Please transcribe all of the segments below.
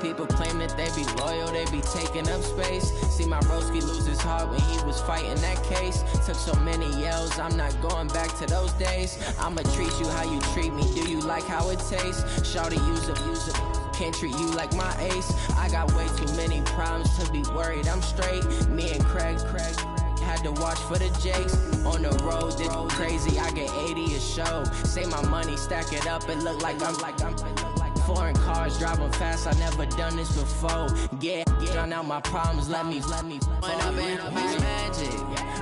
People claim that they be loyal, they be taking up space. See my broski lose his heart when he was fighting that case. Took so many yells, I'm not going back to those days. I'ma treat you how you treat me, do you like how it tastes? Shawty, use it, can't treat you like my ace. I got way too many problems to be worried, I'm straight. Me and Craig had to watch for the Jakes. On the road, this crazy, I get 80 a show. Say my money, stack it up, it look like I'm foreign cars, driving fast, I never done this before. Get on out my problems, let me When I've been magic.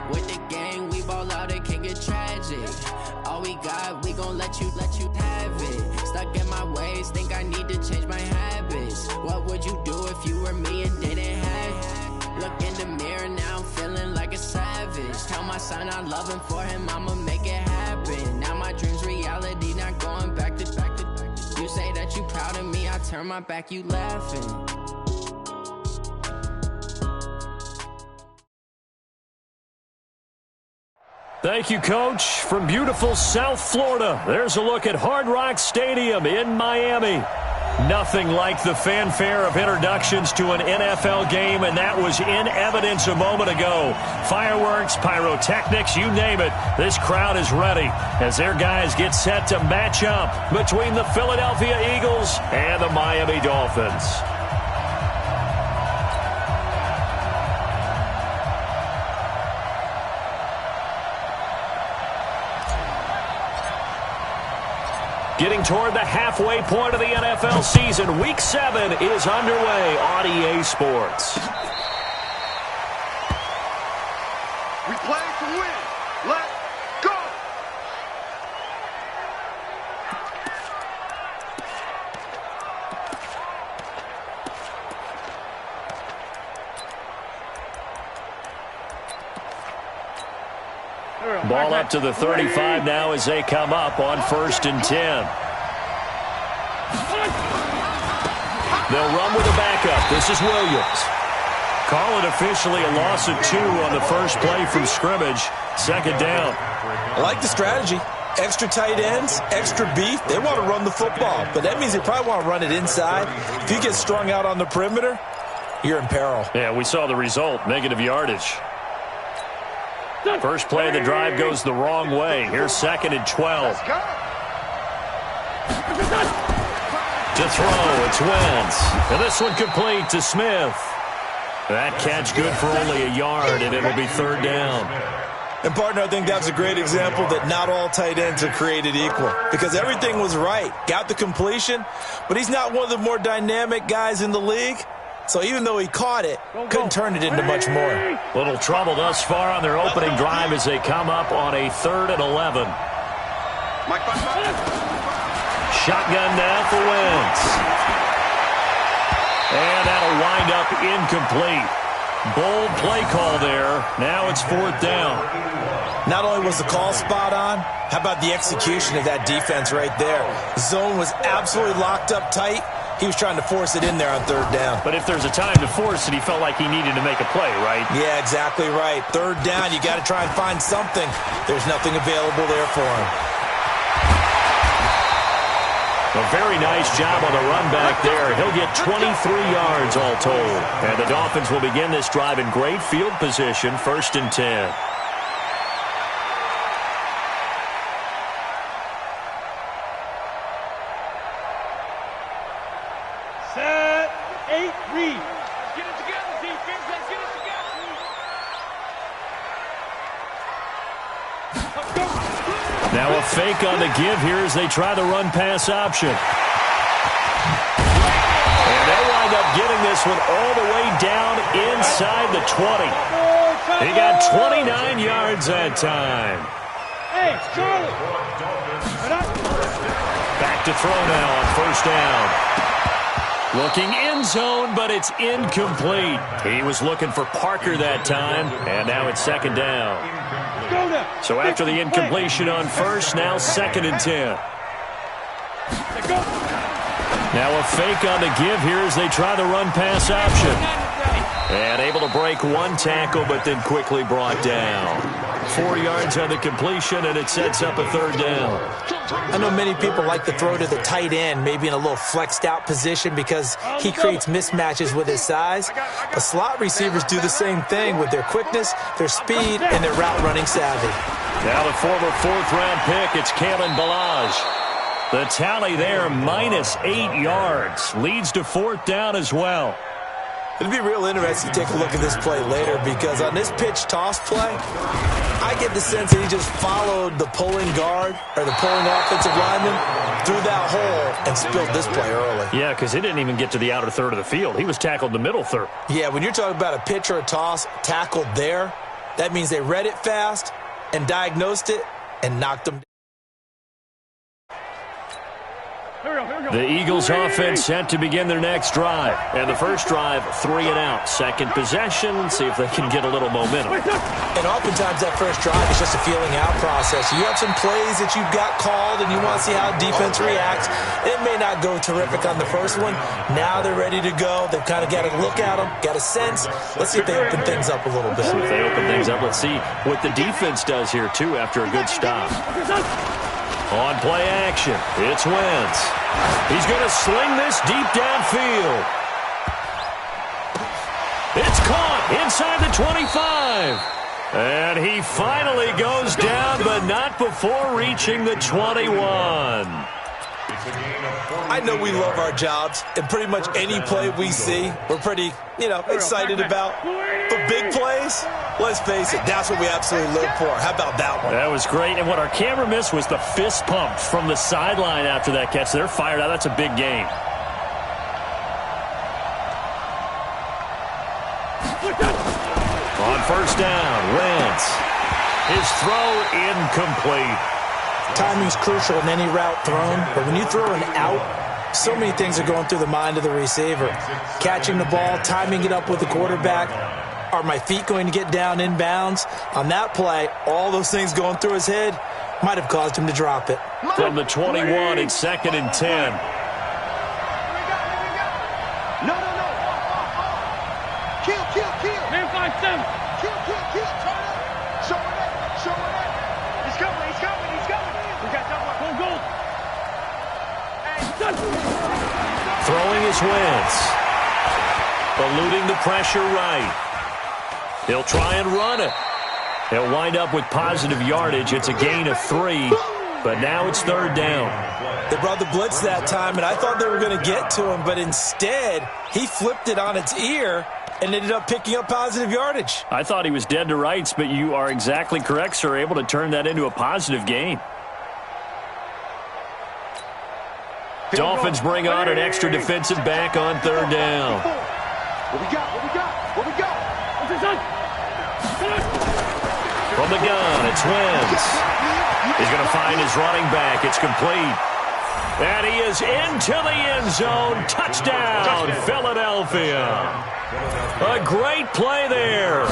With the gang, we ball out, it can get tragic. All we got, we gon' let you have it. Stuck in my ways, think I need to change my habits. What would you do if you were me and didn't have it? Look in the mirror now, I'm feeling like a savage. Tell my son I love him, for him I'ma make it happen. Now my dream's reality, not going back to. You say that you proud of me, I turn my back, you laughing. Thank you, Coach. From beautiful South Florida, there's a look at Hard Rock Stadium in Miami. Nothing like the fanfare of introductions to an NFL game, and that was in evidence a moment ago. Fireworks, pyrotechnics, you name it. This crowd is ready as their guys get set to match up between the Philadelphia Eagles and the Miami Dolphins. Getting toward the halfway point of the NFL season, Week 7 is underway on EA Sports. We play to win. Let's go! Ball up to the 35 now as they come up on 1st and 10. They'll run with a backup. This is Williams. Call it officially a loss of 2 on the first play from scrimmage. 2nd down. I like the strategy. Extra tight ends, extra beef. They want to run the football, but that means they probably want to run it inside. If you get strung out on the perimeter, you're in peril. Yeah, we saw the result, negative yardage. First play of the drive goes the wrong way. Here's 2nd and 12. To throw, it's Wentz. And this one complete to Smith. That catch good for only a yard, and it'll be 3rd down. And, partner, I think that's a great example that not all tight ends are created equal, because everything was right. Got the completion, but he's not one of the more dynamic guys in the league. So even though he caught it, couldn't turn it into much more. Little trouble thus far on their opening drive as they come up on a 3rd and 11. Shotgun now for Wentz. And that'll wind up incomplete. Bold play call there. Now it's 4th down. Not only was the call spot on, how about the execution of that defense right there? Zone was absolutely locked up tight. He was trying to force it in there on 3rd down. But if there's a time to force it, he felt like he needed to make a play, right? Yeah, exactly right. 3rd down, you got to try and find something. There's nothing available there for him. A very nice job on the run back there. He'll get 23 yards all told. And the Dolphins will begin this drive in great field position, 1st and 10. Set, 8, read. Let's get it together, defense. Let's get it together. Let's go. Now a fake on the give here as they try the run-pass option. And they'll wind up getting this one all the way down inside the 20. He got 29 yards that time. Hey, Charlie. Back to throw now on 1st down. Looking end zone, but it's incomplete. He was looking for Parker that time, and now it's 2nd down. So after the incompletion on 1st, now 2nd and 10. Now a fake on the give here as they try the run-pass option. And able to break one tackle, but then quickly brought down. 4 yards on the completion, and it sets up a 3rd down. I know many people like to throw to the tight end, maybe in a little flexed out position because he creates mismatches with his size. But slot receivers do the same thing with their quickness, their speed, and their route running savvy. Now the former 4th-round pick, it's Kalen Ballage. The tally there, -8 yards. Leads to 4th down as well. It'll be real interesting to take a look at this play later because on this pitch toss play, I get the sense that he just followed the pulling guard or the pulling offensive lineman through that hole and spilled this play early. Yeah, because he didn't even get to the outer third of the field. He was tackled in the middle third. Yeah, when you're talking about a pitch or a toss tackled there, that means they read it fast and diagnosed it and knocked him down. The Eagles offense set to begin their next drive. And the first drive, 3 and out. Second possession, see if they can get a little momentum. And oftentimes that first drive is just a feeling out process. You have some plays that you've got called and you want to see how defense reacts. It may not go terrific on the first one. Now they're ready to go. They've kind of got to look at them, got a sense. Let's see if they open things up a little bit. See if they open things up. Let's see what the defense does here, too, after a good stop. On play action, it's Wentz. He's going to sling this deep downfield. It's caught inside the 25. And he finally goes down, but not before reaching the 21. I know we love our jobs, and pretty much any play we see, we're pretty, excited about. But big plays, let's face it, that's what we absolutely live for. How about that one? That was great, and what our camera missed was the fist pump from the sideline after that catch. They're fired out. That's a big game. On first down, Wentz. His throw incomplete. Timing's crucial in any route thrown, but when you throw an out, so many things are going through the mind of the receiver. Catching the ball, timing it up with the quarterback. Are my feet going to get down inbounds? On that play, all those things going through his head might have caused him to drop it. From the 21, it's 2nd and 10. No. Kill. Man 5-7. Kill. Turn it. Show it. He's coming. We got that one. Go. Throwing his Wentz. Eluding the pressure right. He'll try and run it. He'll wind up with positive yardage. It's a gain of 3, but now it's 3rd down. They brought the blitz that time, and I thought they were going to get to him, but instead, he flipped it on its ear and ended up picking up positive yardage. I thought he was dead to rights, but you are exactly correct, sir. Able to turn that into a positive gain. Dolphins bring on an extra defensive back on 3rd down. What we got? From the gun, it's Wentz. He's going to find his running back. It's complete. And he is into the end zone. Touchdown, Philadelphia. A great play there.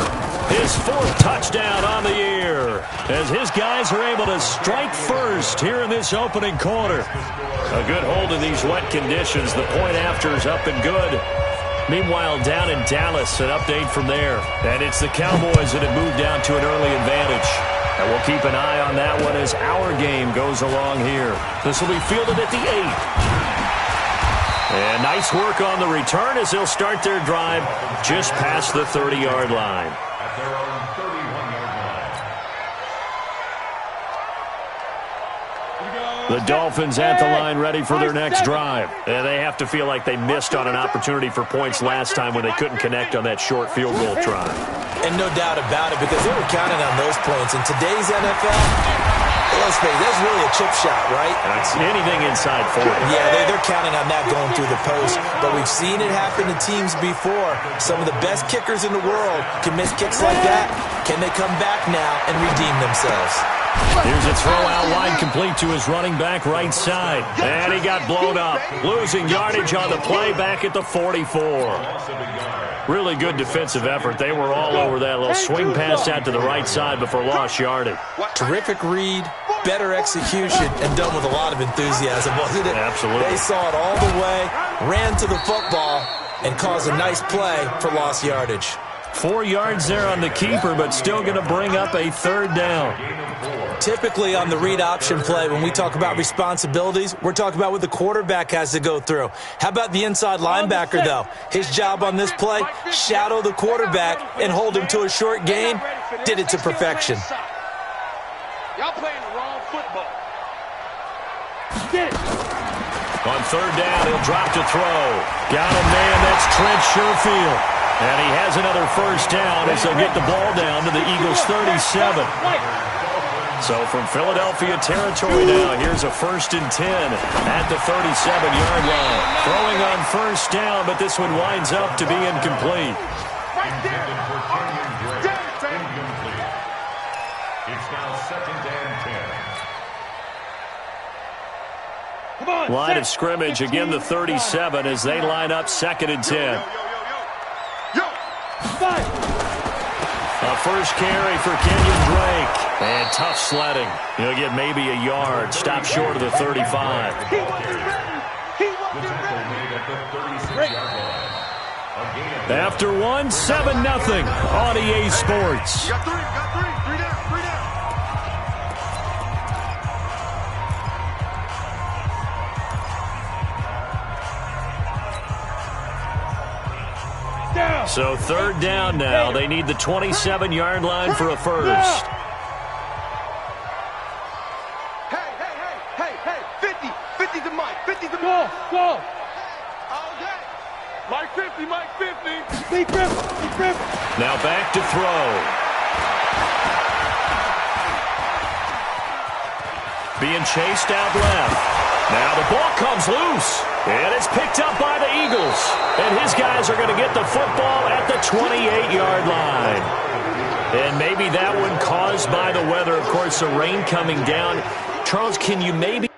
His 4th touchdown on the year as his guys are able to strike first here in this opening quarter. A good hold in these wet conditions. The point after is up and good. Meanwhile, down in Dallas, an update from there. And it's the Cowboys that have moved down to an early advantage. And we'll keep an eye on that one as our game goes along here. This will be fielded at the 8. And nice work on the return as they'll start their drive just past the 30-yard line. The Dolphins at the line ready for their next drive. And they have to feel like they missed on an opportunity for points last time when they couldn't connect on that short field goal try. And no doubt about it, because they were counting on those points. In today's NFL, let's face it, that's really a chip shot, right? That's anything inside 40. Yeah, they're counting on that going through the post. But we've seen it happen to teams before. Some of the best kickers in the world can miss kicks like that. Can they come back now and redeem themselves? Here's a throw out wide, complete to his running back right side. And he got blown up. Losing yardage on the play back at the 44. Really good defensive effort. They were all over that little swing pass out to the right side before lost yardage. Terrific read, better execution, and done with a lot of enthusiasm, wasn't it? Absolutely. They saw it all the way, ran to the football, and caused a nice play for lost yardage. 4 yards there on the keeper, but still going to bring up a third down. Typically on the read option play, when we talk about responsibilities, we're talking about what the quarterback has to go through. How about the inside linebacker, though? His job on this play, shadow the quarterback and hold him to a short gain. Did it to perfection. Y'all playing the wrong football. On third down, he'll drop to throw. Got a man, that's Trent Sherfield. And he has another first down as they'll get the ball down to the Eagles' 37. So from Philadelphia territory now, here's a 1st and 10 at the 37-yard line. Throwing on first down, but this one winds up to be incomplete. It's now 2nd and 10. Line of scrimmage, again the 37 as they line up 2nd and 10. A first carry for Kenyon Drake. And tough sledding. He'll get maybe a yard. Stop short of the 35. After one, 7-0 on EA Sports. Got three down. So 3rd down now. They need the 27-yard line for a first. Hey, 50 to Mike, 50 to Mike. Go. Okay. Mike 50. Big grip. Now back to throw. Being chased out left. Now the ball comes loose. And it's picked up by the Eagles. And his guys are going to get the football at the 28-yard line. And maybe that one caused by the weather. Of course, the rain coming down. Charles, can you maybe...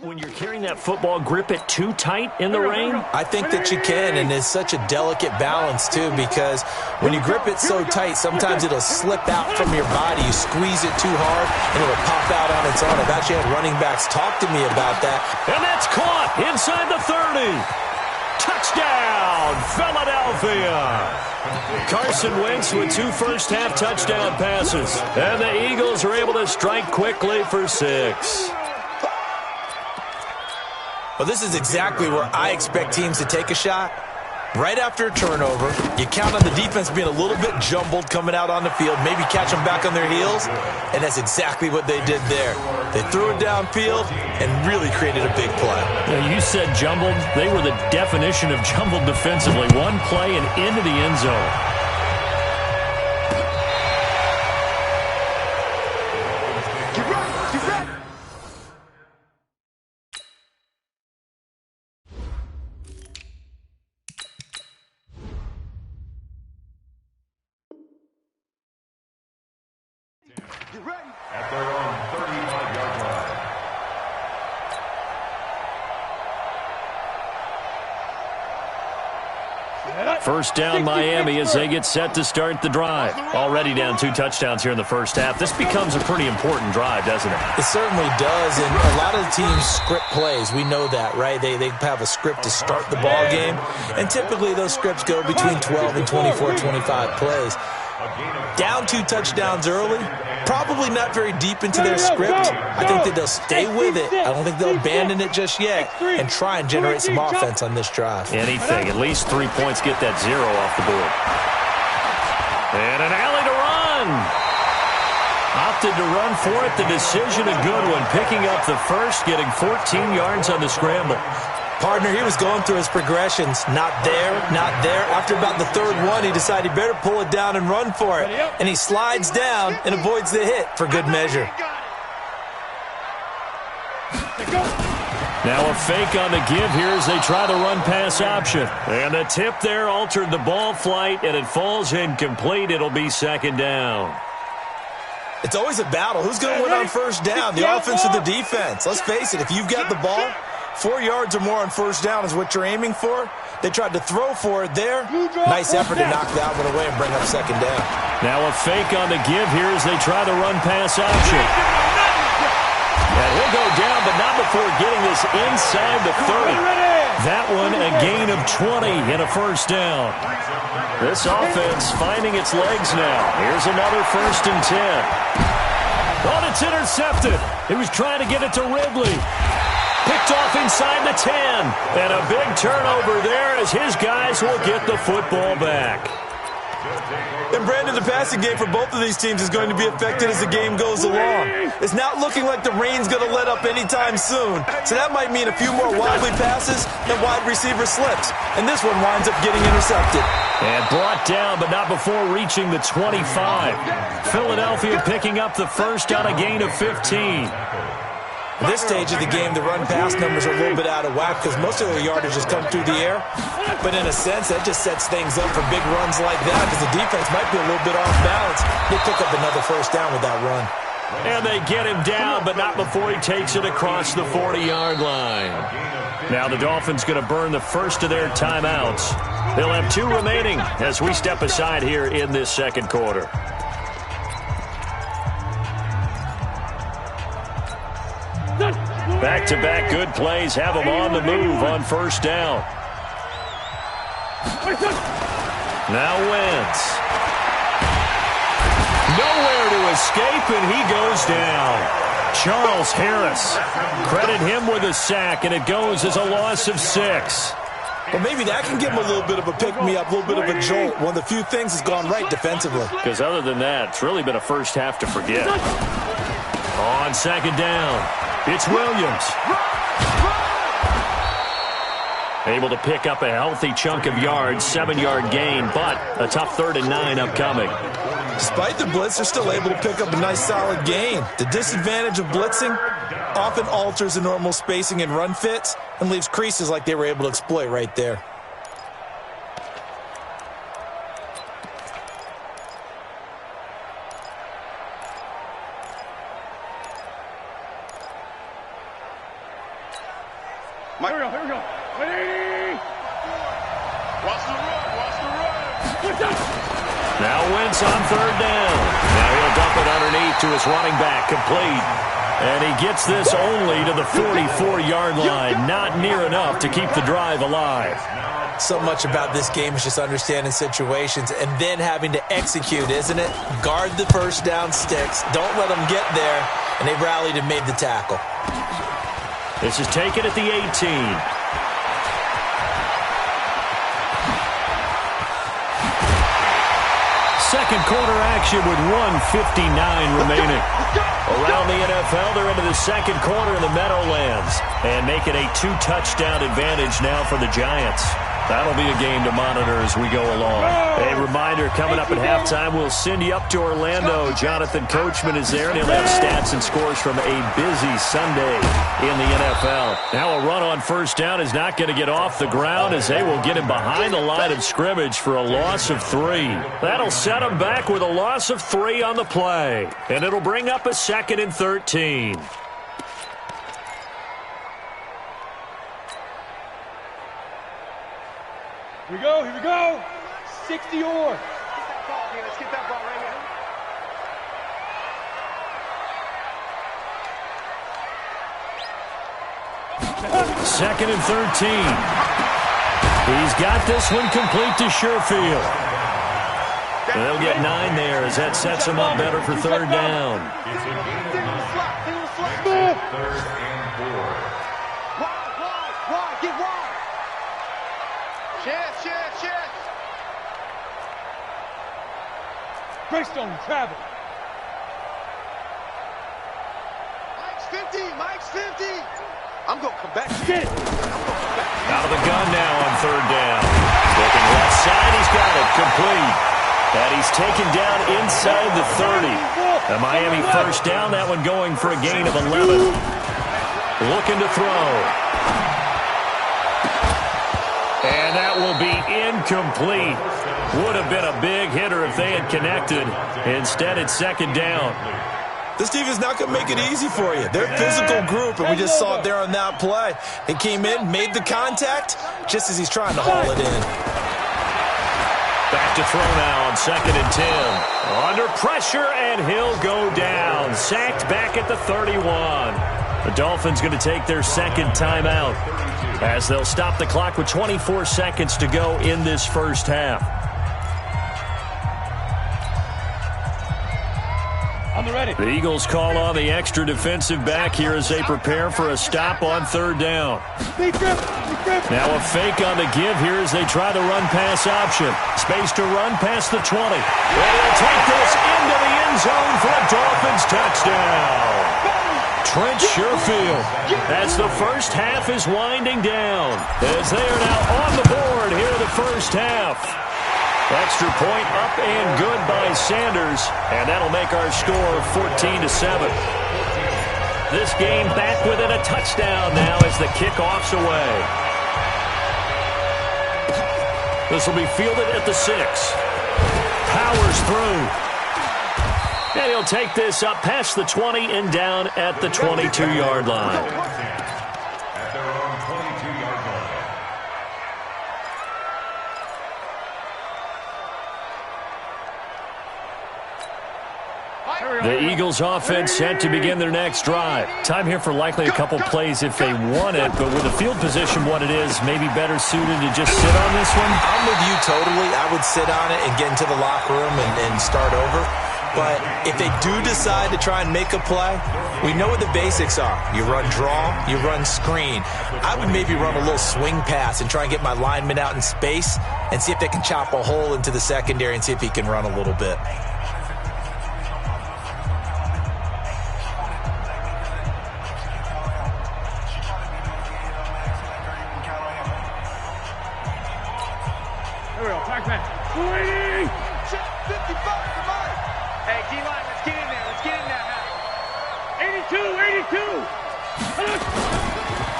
when you're carrying that football, grip it too tight in the rain? I think that you can, and it's such a delicate balance, too, because when you grip it so tight, sometimes it'll slip out from your body. You squeeze it too hard, and it'll pop out on its own. I've actually had running backs talk to me about that. And that's caught inside the 30. Touchdown, Philadelphia. Carson Wentz with 2 first-half touchdown passes. And the Eagles are able to strike quickly for 6. Well, this is exactly where I expect teams to take a shot. Right after a turnover, you count on the defense being a little bit jumbled coming out on the field, maybe catch them back on their heels, and that's exactly what they did there. They threw it downfield and really created a big play. You said jumbled. They were the definition of jumbled defensively. One play and into the end zone. At their own 35-yard line. First down Miami as they get set to start the drive. Already down 2 touchdowns here in the first half. This becomes a pretty important drive, doesn't it? It certainly does, and a lot of the teams script plays. We know that, right? They have a script to start the ball game, and typically those scripts go between 12 and 24, 25 plays. Down 2 touchdowns early, probably not very deep into their script. I think that they'll stay with it. I don't think they'll abandon it just yet and try and generate some offense on this drive. Anything, at least 3 points, get that 0 off the board. And an alley to run. Opted to run for it. The decision, a good one. Picking up the first, getting 14 yards on the scramble. Partner, he was going through his progressions. Not there, not there. After about the 3rd one, he decided he better pull it down and run for it. And he slides down and avoids the hit for good measure. Now a fake on the give here as they try the run-pass option. And the tip there altered the ball flight, and it falls incomplete. It'll be 2nd down. It's always a battle. Who's going to win on first down, the offense or the defense? Let's face it, if you've got the ball, 4 yards or more on first down is what you're aiming for. They tried to throw for it there. Nice effort to knock that one away and bring up 2nd down. Now a fake on the give here as they try the run-pass option. And He'll go down, but not before getting this inside the 30. That one a gain of 20 and a first down. This offense finding its legs now. Here's another 1st and 10. Oh, it's intercepted. He was trying to get it to Ridley. Picked off inside the 10. And a big turnover there as his guys will get the football back. And Brandon, the passing game for both of these teams is going to be affected as the game goes along. It's not looking like the rain's going to let up anytime soon. So that might mean a few more wildly passes and wide receiver slips. And this one winds up getting intercepted. And brought down, but not before reaching the 25. Philadelphia picking up the first on a gain of 15. At this stage of the game, the run-pass numbers are a little bit out of whack because most of their yardage has come through the air. But in a sense, that just sets things up for big runs like that because the defense might be a little bit off balance. They pick up another first down with that run. And they get him down, but not before he takes it across the 40-yard line. Now the Dolphins going to burn the first of their timeouts. They'll have 2 remaining as we step aside here in this second quarter. Back-to-back good plays have them on the move on first down. Now Wentz. Nowhere to escape, and he goes down. Charles Harris. Credit him with a sack, and it goes as a loss of 6. Well, maybe that can give him a little bit of a pick-me-up, a little bit of a jolt. One of the few things has gone right defensively. Because other than that, it's really been a first half to forget. On second down, it's Williams. Able to pick up a healthy chunk of yards, 7-yard gain, but a tough 3rd and 9 upcoming. Despite the blitz, they're still able to pick up a nice solid gain. The disadvantage of blitzing often alters the normal spacing and run fits and leaves creases like they were able to exploit right there. Here we go. 180. Watch the run. Now Wentz on 3rd down. Now he'll dump it underneath to his running back, complete. And he gets this only to the 44-yard line. Not near enough to keep the drive alive. So much about this game is just understanding situations and then having to execute, isn't it? Guard the first down sticks. Don't let them get there. And they rallied and made the tackle. This is taken at the 18. Second quarter action with 1:59 remaining. Around the NFL, they're into the second quarter in the Meadowlands and make it a 2-touchdown advantage now for the Giants. That'll be a game to monitor as we go along. A reminder, coming up at halftime, we'll send you up to Orlando. Jonathan Coachman is there, and he'll have stats and scores from a busy Sunday in the NFL. Now a run on first down is not going to get off the ground as they will get him behind the line of scrimmage for a loss of 3. That'll set him back with a loss of 3 on the play, and it'll bring up a 2nd and 13. Here we go. 60 or. Let's get that ball right here. 2nd and 13. He's got this one complete to Sherfield. They'll get 9 there as that sets him up better for 3rd down. Get wide. Chance. Greystone travel. Mike's 50. I'm going to come back. Get it. Out of the gun now on 3rd down. Looking left side, he's got it complete. And he's taken down inside the 30. The Miami first down, that one going for a gain of 11. Looking to throw. And that will be incomplete. Would have been a big hitter if they had connected. Instead, it's 2nd down. This team is not going to make it easy for you. They're a physical group, and we just saw it there on that play. He came in, made the contact, just as he's trying to haul it in. Back to throw now on 2nd and 10. Under pressure, and he'll go down. Sacked back at the 31. The Dolphins going to take their second timeout as they'll stop the clock with 24 seconds to go in this first half. The Eagles call on the extra defensive back here as they prepare for a stop on third down. Now a fake on the give here as they try the run-pass option. Space to run past the 20. And he'll take this into the end zone for a Dolphins touchdown. Trent Sherfield as the first half is winding down as they are now on the board here in the first half. Extra point up and good by Sanders, and that'll make our score 14-7. This game back within a touchdown now as the kickoff's away. This will be fielded at the 6. Powers through. And he'll take this up past the 20 and down at the 22-yard line. The Eagles offense set to begin their next drive. Time here for likely a couple plays if they want it, but with the field position what it is, maybe better suited to just sit on this one? I'm with you totally. I would sit on it and get into the locker room and start over. But if they do decide to try and make a play, we know what the basics are. You run draw, you run screen. I would maybe run a little swing pass and try and get my lineman out in space and see if they can chop a hole into the secondary and see if he can run a little bit.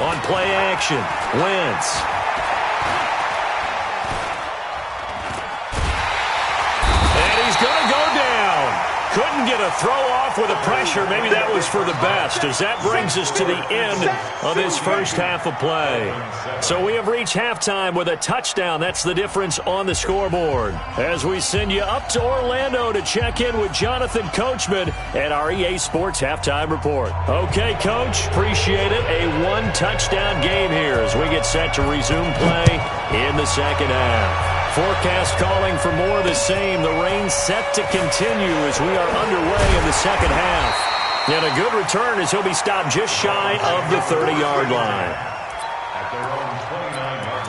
On play action, Wentz. And he's going to go down. Couldn't get a throw off with the pressure. Maybe that was for the best, as that brings us to the end of this first half of play. So we have reached halftime with a touchdown. That's the difference on the scoreboard. As we send you up to Orlando to check in with Jonathan Coachman at our EA Sports Halftime Report. Okay, Coach, appreciate it. A one-touchdown game here as we get set to resume play in the second half. Forecast calling for more of the same. The rain set to continue as we are underway in the second half. And a good return as he'll be stopped just shy of the 30-yard line. At their own 29-yard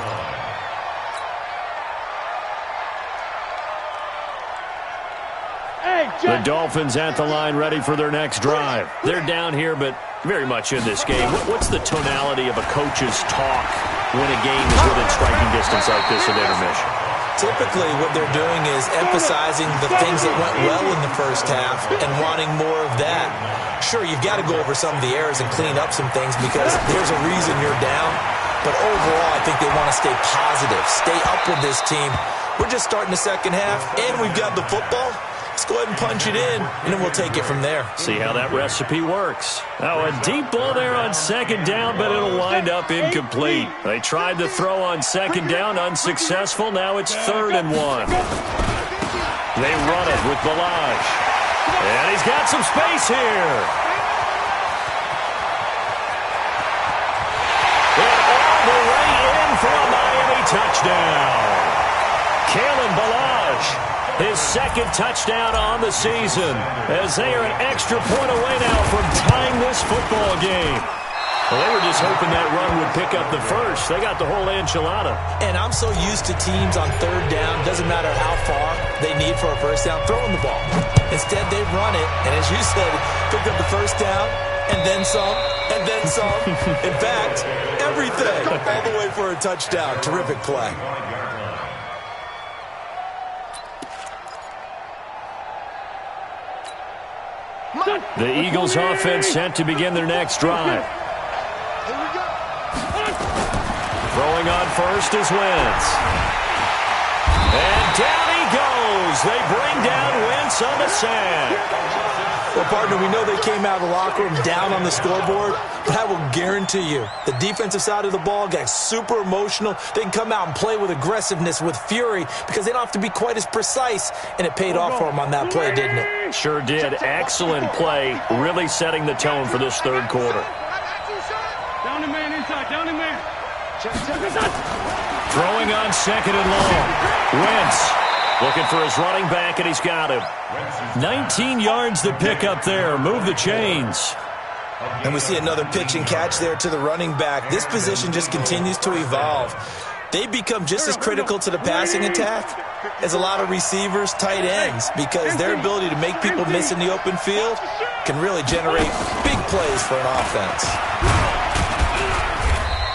line. The Dolphins at the line ready for their next drive. They're down here, but very much in this game. What's the tonality of a coach's talk when a game is within striking distance like this at intermission? Typically, what they're doing is emphasizing the things that went well in the first half and wanting more of that. Sure, you've got to go over some of the errors and clean up some things because there's a reason you're down. But overall, I think they want to stay positive, stay up with this team. We're just starting the second half, and we've got the football. Let's go ahead and punch it in, and then we'll take it from there. See how that recipe works. Now a deep ball there on second down, but it'll wind up incomplete. They tried to throw on second down, unsuccessful. Now it's 3rd and 1. They run it with Balaj. And he's got some space here. And all the way in for a Miami touchdown. Kalen Balaj. His second touchdown on the season as they are an extra point away now from tying this football game. Well, they were just hoping that run would pick up the first. They got the whole enchilada. And I'm so used to teams on third down, doesn't matter how far they need for a first down, throwing the ball. Instead, they run it, and as you said, picked up the first down, and then some, and then some. In fact, everything all the way for a touchdown. Terrific play. The Eagles offense set to begin their next drive. Throwing on first is Wentz. And down he goes. They bring down Wentz on the sack. Well, partner, we know they came out of the locker room down on the scoreboard, but I will guarantee you the defensive side of the ball got super emotional. They can come out and play with aggressiveness, with fury, because they don't have to be quite as precise, and it paid off for them on that play, didn't it? Sure did. Excellent play, really setting the tone for this third quarter. inside, down in there. Throwing on second and long. Wentz looking for his running back, and he's got him. 19 yards to pick up there. Move the chains. And we see another pitch and catch there to the running back. This position just continues to evolve. They become just as critical to the passing attack as a lot of receivers, tight ends, because their ability to make people miss in the open field can really generate big plays for an offense.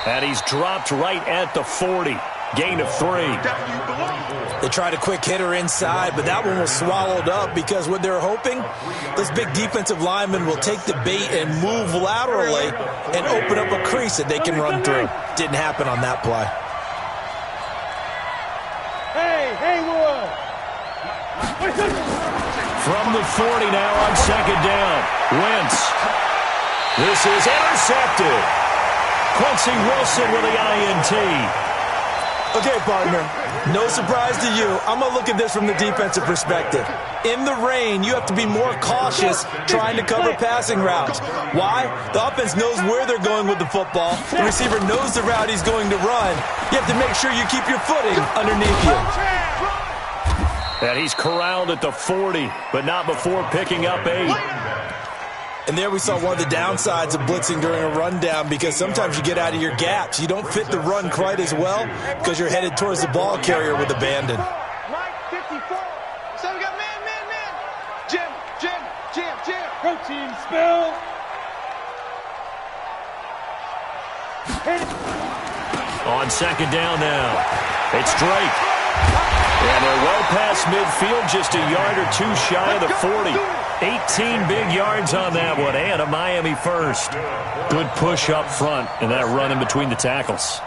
And he's dropped right at the 40. Gain of 3. They tried a quick hitter inside, but that one was swallowed up because what they're hoping, those big defensive linemen will take the bait and move laterally and open up a crease that they can run through. Didn't happen on that play. From the 40 now on second down. Wentz. This is intercepted. Quincy Wilson with the INT. Okay, partner, no surprise to you. I'm going to look at this from the defensive perspective. In the rain, you have to be more cautious trying to cover passing routes. Why? The offense knows where they're going with the football. The receiver knows the route he's going to run. You have to make sure you keep your footing underneath you. And he's corralled at the 40, but not before picking up 8. And there we saw one of the downsides of blitzing during a rundown, because sometimes you get out of your gaps. You don't fit the run quite as well because you're headed towards the ball carrier with abandon. Mike, 54. So we got man. Jim. Protein spill. On second down now, it's Drake. And they're well past midfield, just a yard or two shy of the 40. 18 big yards on that one, and a Miami first. Good push up front, and that run in between the tackles.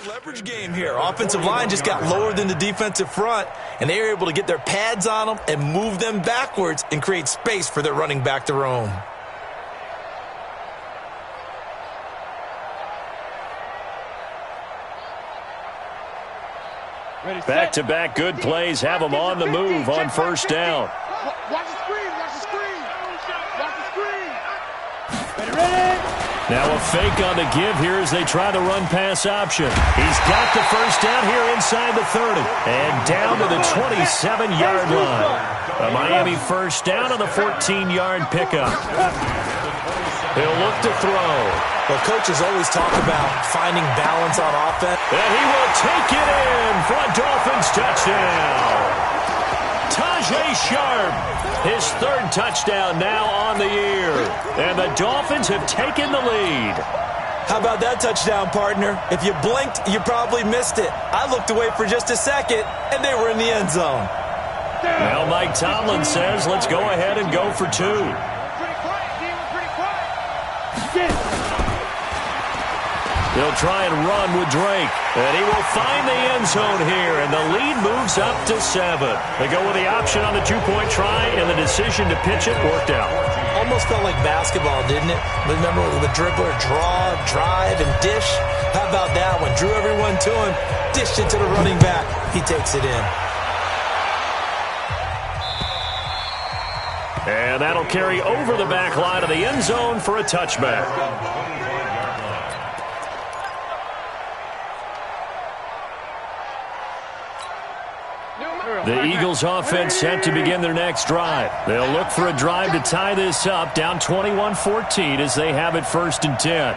Leverage game here. Offensive line just got lower than the defensive front, and they were able to get their pads on them and move them backwards and create space for their running back to roam. Back-to-back good plays have them on the move on first down. Watch the screen. Now a fake on the give here as they try the run-pass option. He's got the first down here inside the 30. And down to the 27-yard line. A Miami first down on the 14-yard pickup. He'll look to throw. Well, coaches always talk about finding balance on offense. And he will take it in for a Dolphins touchdown. Tajay Sharp, his third touchdown now on the year. And the Dolphins have taken the lead. How about that touchdown, partner? If you blinked, you probably missed it. I looked away for just a second, and they were in the end zone. Now Mike Tomlin says, let's go ahead and go for 2. They'll try and run with Drake. And he will find the end zone here. And the lead moves up to 7. They go with the option on the 2-point try, and the decision to pitch it worked out. Almost felt like basketball, didn't it? Remember the dribbler, draw, drive, and dish? How about that one? Drew everyone to him, dished it to the running back. He takes it in. And that'll carry over the back line of the end zone for a touchback. The Eagles offense set to begin their next drive. They'll look for a drive to tie this up, down 21-14 as they have it 1st and 10.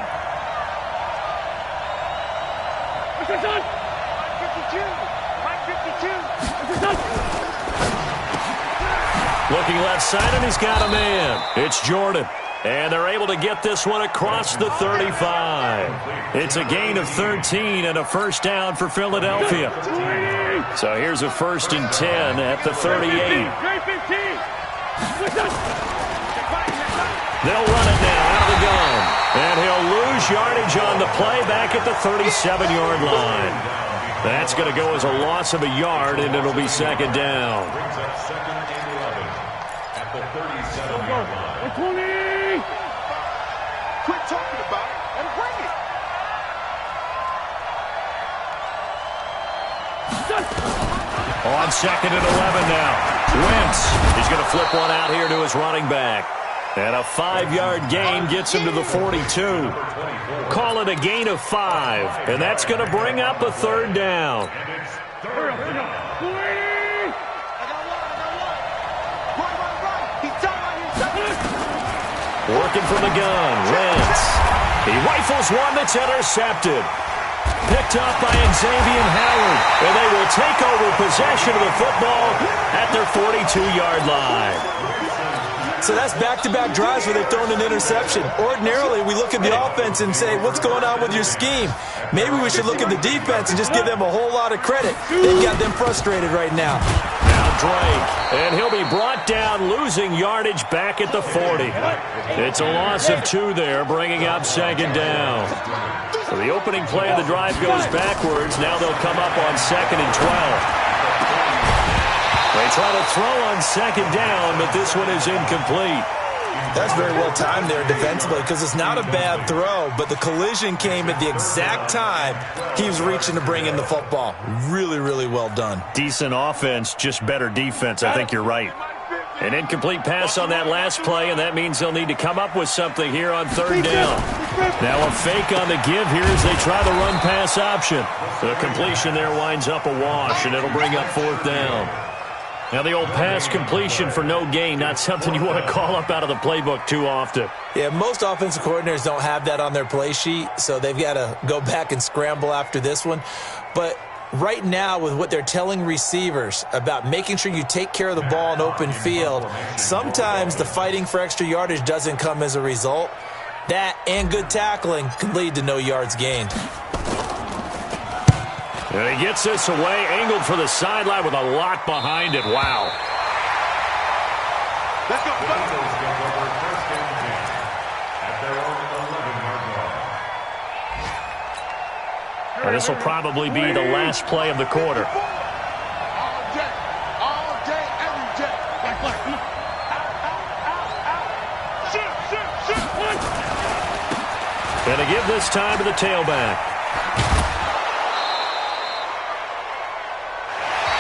Looking left side, and he's got a man. It's Jordan. And they're able to get this one across the 35. It's a gain of 13 and a first down for Philadelphia. So here's a 1st and 10 at the 38. They'll run it now out of the gun. And he'll lose yardage on the play back at the 37-yard line. That's going to go as a loss of a yard, and it'll be 2nd down. Brings up 2nd and 11 at the 37-yard line. Quit talking about it and bring it. On 2nd and 11 now. Wentz. He's going to flip one out here to his running back. And a 5-yard gain gets him to the 42. Call it a gain of 5. And that's going to bring up a 3rd down. Working from the gun. Wentz. He rifles one that's intercepted. Picked up by Xavier Howard. And they will take over possession of the football at their 42-yard line. So that's back-to-back drives where they've thrown an interception. Ordinarily, we look at the offense and say, what's going on with your scheme? Maybe we should look at the defense and just give them a whole lot of credit. They've got them frustrated right now. Now Drake, and he'll be brought down, losing yardage back at the 40. It's a loss of 2 there, bringing up 2nd down. So the opening play of the drive goes backwards. Now they'll come up on 2nd and 12. They try to throw on 2nd down, but this one is incomplete. That's very well timed there defensively because it's not a bad throw, but the collision came at the exact time he was reaching to bring in the football. Really, really well done. Decent offense, just better defense. I think you're right. An incomplete pass on that last play, and that means they'll need to come up with something here on 3rd down. Now a fake on the give here as they try the run-pass option. The completion there winds up a wash, and it'll bring up 4th down. Now the old pass completion for no gain, not something you want to call up out of the playbook too often. Yeah, most offensive coordinators don't have that on their play sheet, so they've got to go back and scramble after this one. But right now, with what they're telling receivers about making sure you take care of the ball in open field, sometimes the fighting for extra yardage doesn't come as a result. That and good tackling can lead to no yards gained. And he gets this away, angled for the sideline with a lot behind it. Wow. Let's go. And this will probably be the last play of the quarter. All day, every day. Black. Shoot. And to give this time to the tailback.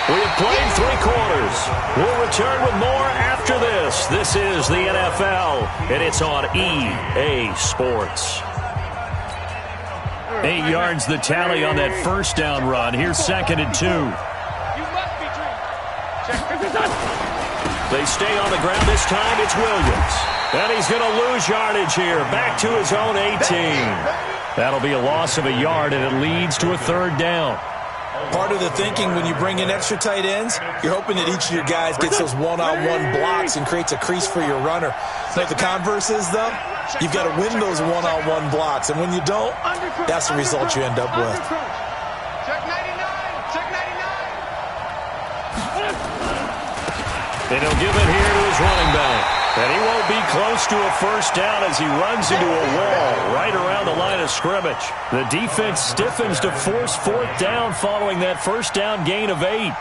We have played 3 quarters. We'll return with more after this. This is the NFL, and it's on EA Sports. 8 yards the tally on that 1st down run. Here's 2nd and 2. You must be dreaming. They stay on the ground. This time it's Williams. And he's going to lose yardage here. Back to his own 18. That'll be a loss of a yard, and it leads to a 3rd down. Part of the thinking when you bring in extra tight ends, you're hoping that each of your guys gets those one-on-one blocks and creates a crease for your runner. But the converse is, though, you've got to win those one-on-one blocks. And when you don't, that's the result you end up with. Check 99. Check 99. And he'll give it here to his running back. And he won't be close to a 1st down as he runs into a wall right around the line of scrimmage. The defense stiffens to force 4th down following that 1st down gain of 8.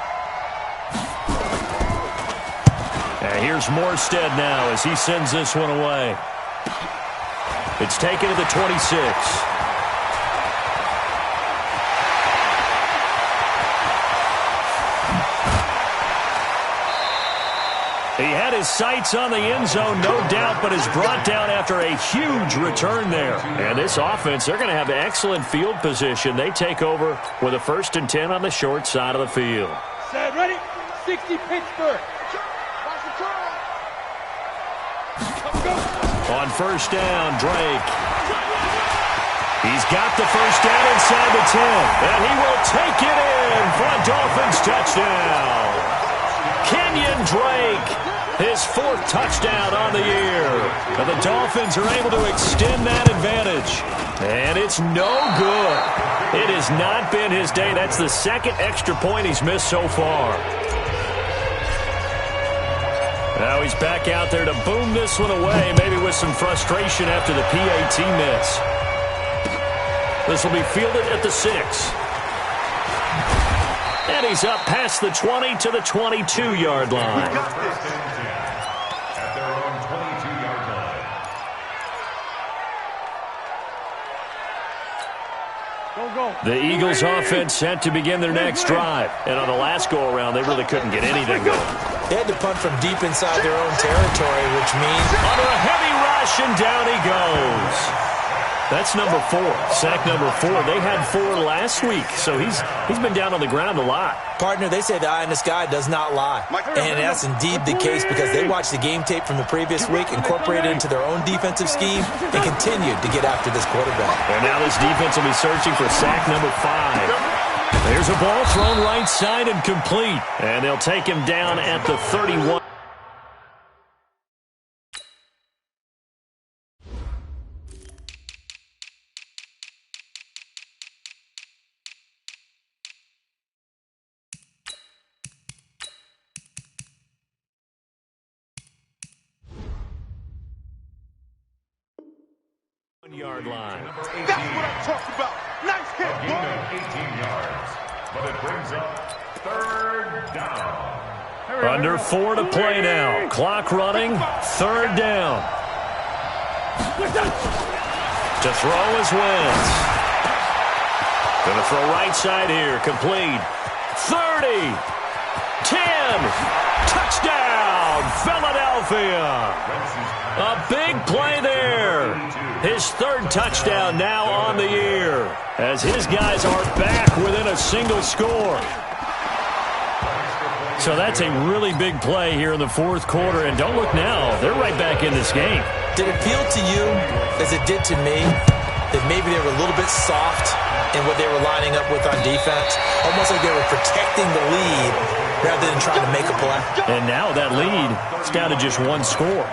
And here's Morstead now as he sends this one away. It's taken to the 26. He had his sights on the end zone, no doubt, but is brought down after a huge return there. And this offense, they're going to have excellent field position. They take over with a 1st and 10 on the short side of the field. Set, ready? 60 Pittsburgh. Watch the turn. Go. On 1st down, Drake. He's got the 1st down inside the 10. And he will take it in for a Dolphins touchdown. Kenyon Drake, his 4th touchdown on the year. And the Dolphins are able to extend that advantage. And it's no good. It has not been his day. That's the 2nd extra point he's missed so far. Now he's back out there to boom this one away, maybe with some frustration after the PAT miss. This will be fielded at the 6. And he's up past the 20 to the 22-yard line. At their own 22-yard line. The Eagles offense set to begin their next drive. And on the last go-around, they really couldn't get anything going. They had to punt from deep inside their own territory, which means under a heavy rush, and down he goes. That's number 4, sack number 4. They had 4 last week, so he's been down on the ground a lot. Partner, they say the eye in the sky does not lie. And that's indeed the case because they watched the game tape from the previous week, incorporated it into their own defensive scheme, and continued to get after this quarterback. And now this defense will be searching for sack number 5. There's a ball thrown right side and complete. And they'll take him down at the 31. Yard line. That's what I'm talking about. Nice hit, a gain of 18 yards, but it brings up 3rd down. Under 4 to play now. Clock running. 3rd down. To throw is Wentz. Going to throw right side here. Complete. 30. 10. Touchdown, Philadelphia. A big play there. His 3rd touchdown now on the year as his guys are back within a single score. So that's a really big play here in the 4th quarter. And don't look now. They're right back in this game. Did it feel to you, as it did to me, that maybe they were a little bit soft in what they were lining up with on defense? Almost like they were protecting the lead rather than trying to make a play. And now that lead is down to just 1 score.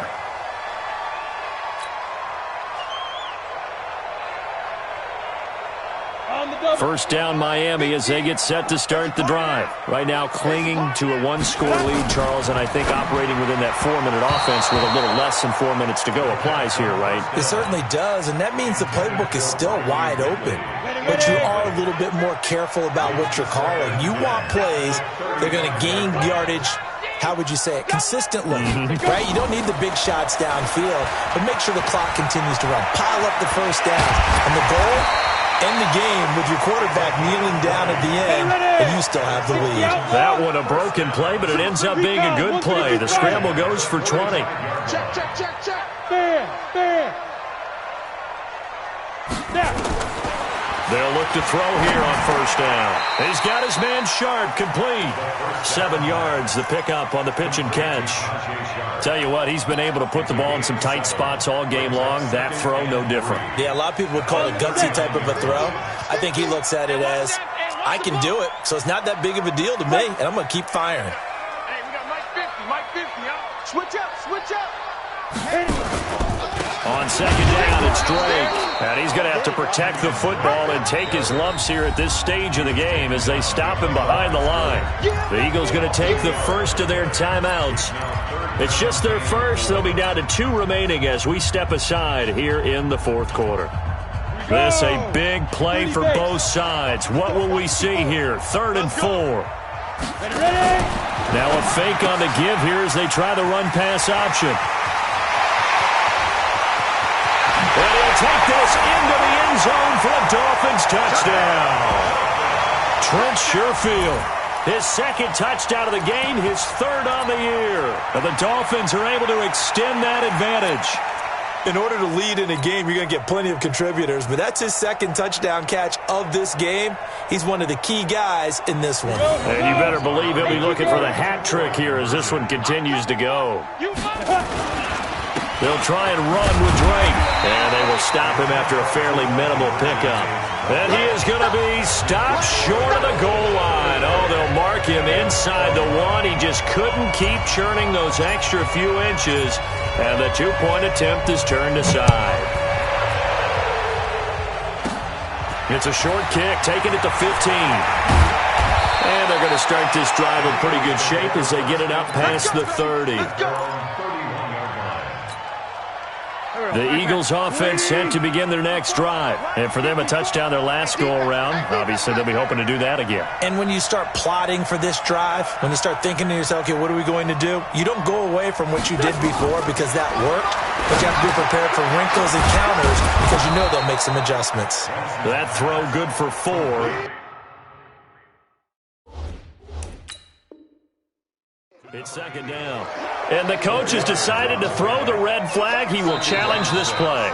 First down Miami as they get set to start the drive. Right now clinging to a 1-score lead, Charles, and I think operating within that 4-minute offense with a little less than 4 minutes to go applies here, right? It certainly does, and that means the playbook is still wide open. But you are a little bit more careful about what you're calling. You want plays they're going to gain yardage, how would you say it, consistently, right? You don't need the big shots downfield, but make sure the clock continues to run. Pile up the first down, and the goal, end the game with your quarterback kneeling down at the end, and you still have the lead. That one a broken play, but it ends up being a good play. The scramble goes for 20. Check, check, check, check. There. They'll look to throw here on first down. He's got his man sharp, complete. 7 yards, the pickup on the pitch and catch. Tell you what, he's been able to put the ball in some tight spots all game long. That throw, no different. Yeah, a lot of people would call it a gutsy type of a throw. I think he looks at it as, I can do it, so it's not that big of a deal to me, and I'm going to keep firing. Hey, we got Mike 50, y'all. Switch up. On second down, it's Drake. And he's going to have to protect the football and take his lumps here at this stage of the game as they stop him behind the line. The Eagles going to take the first of their timeouts. It's just their first. They'll be down to 2 remaining as we step aside here in the 4th quarter. This a big play for both sides. What will we see here? 3rd and 4. Now a fake on the give here as they try the run-pass option. And he'll take this into the end zone for a Dolphins touchdown. Trent Sherfield, his 2nd touchdown of the game, his 3rd on the year. And the Dolphins are able to extend that advantage. In order to lead in a game, you're going to get plenty of contributors, but that's his 2nd touchdown catch of this game. He's one of the key guys in this one. And you better believe he'll be looking for the hat trick here as this one continues to go. They'll try and run with Drake, and they will stop him after a fairly minimal pickup. And he is going to be stopped short of the goal line. Oh, they'll mark him inside the 1. He just couldn't keep churning those extra few inches, and the 2-point attempt is turned aside. It's a short kick, taking it to 15. And they're going to start this drive in pretty good shape as they get it up past the 30. The Eagles offense set to begin their next drive. And for them, a touchdown their last go-around. Obviously, they'll be hoping to do that again. And when you start plotting for this drive, when you start thinking to yourself, okay, what are we going to do? You don't go away from what you did before because that worked, but you have to be prepared for wrinkles and counters because you know they'll make some adjustments. That throw good for 4. It's second down. And the coach has decided to throw the red flag. He will challenge this play.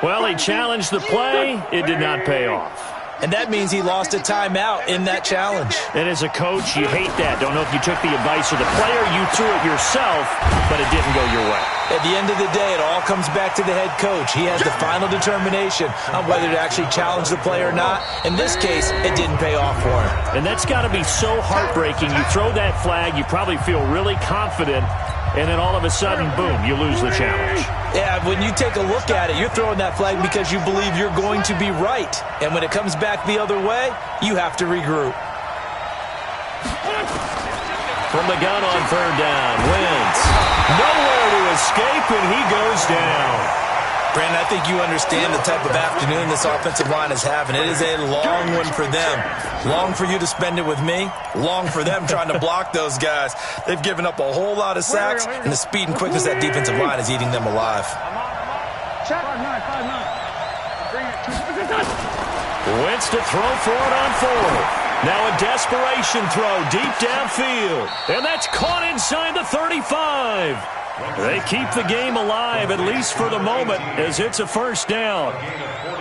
Well, he challenged the play. It did not pay off. And that means he lost a timeout in that challenge. And as a coach, you hate that. Don't know if you took the advice of the player, you threw it yourself, but it didn't go your way. At the end of the day, it all comes back to the head coach. He has the final determination on whether to actually challenge the play or not. In this case, it didn't pay off for him. And that's got to be so heartbreaking. You throw that flag, you probably feel really confident, and then all of a sudden, boom, you lose the challenge. Yeah, when you take a look at it, you're throwing that flag because you believe you're going to be right. And when it comes back the other way, you have to regroup. From the gun on third down, Wentz. Nowhere to escape, and he goes down. Brandon, I think you understand the type of afternoon this offensive line is having. It is a long one for them. Long for you to spend it with me. Long for them trying to block those guys. They've given up a whole lot of sacks, and the speed and quickness of that defensive line is eating them alive. Wentz to throw for it on 4. Now a desperation throw deep downfield. And that's caught inside the 35. They keep the game alive, at least for the moment, as it's a first down.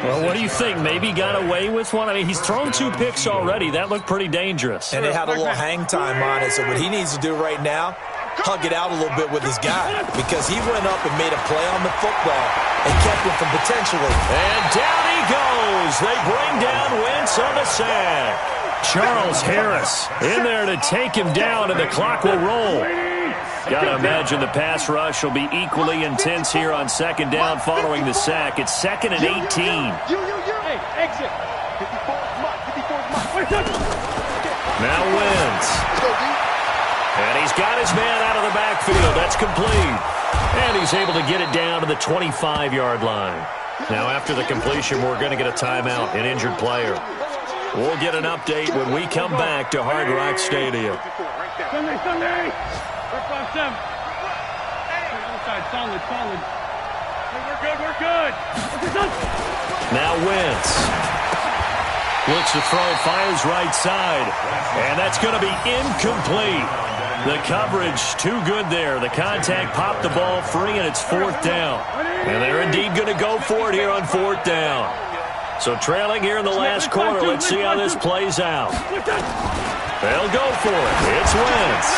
Well, what do you think? Maybe got away with one? I mean, he's thrown 2 picks already. That looked pretty dangerous. And it had a little hang time on it. So what he needs to do right now, hug it out a little bit with his guy, because he went up and made a play on the football and kept it from potentially. And down he goes. They bring down Wentz on the sack. Charles Harris in there to take him down, and the clock will roll. Got to imagine the pass rush will be equally intense here on second down following the sack. It's 2nd and 18. Hey, exit. 54's mine. Now Wentz. And he's got his man out of the backfield. That's complete. And he's able to get it down to the 25-yard line. Now after the completion, we're going to get a timeout, an injured player. We'll get an update when we come back to Hard Rock Stadium. Sunday. 5-7. Solid. Hey, we're good. Now Wentz. Looks to throw, fires right side. And that's going to be incomplete. The coverage too good there. The contact popped the ball free, and it's 4th down. And they're indeed going to go for it here on 4th down. So trailing here in the last quarter. Let's see how this plays out. They'll go for it. It's Wentz.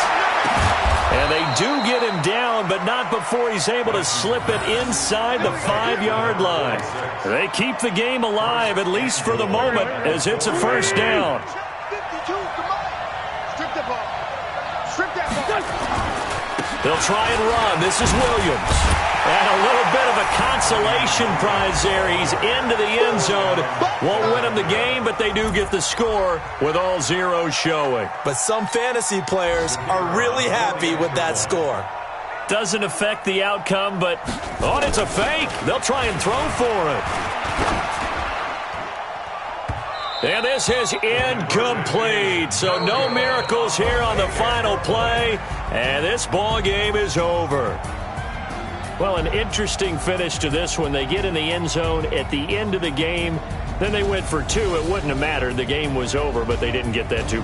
And they do get him down, but not before he's able to slip it inside the 5-yard line. They keep the game alive, at least for the moment, as it's a first down. 52, come on. Strip that ball. They'll try and run. This is Williams. And a little bit of a consolation prize there. He's into the end zone. Won't win him the game, but they do get the score with all zeros showing. But some fantasy players are really happy with that score. Doesn't affect the outcome, but, oh, it's a fake. They'll try and throw for it. And this is incomplete. So no miracles here on the final play. And this ball game is over. Well, an interesting finish to this one. They get in the end zone at the end of the game. Then they went for 2. It wouldn't have mattered. The game was over, but they didn't get that 2.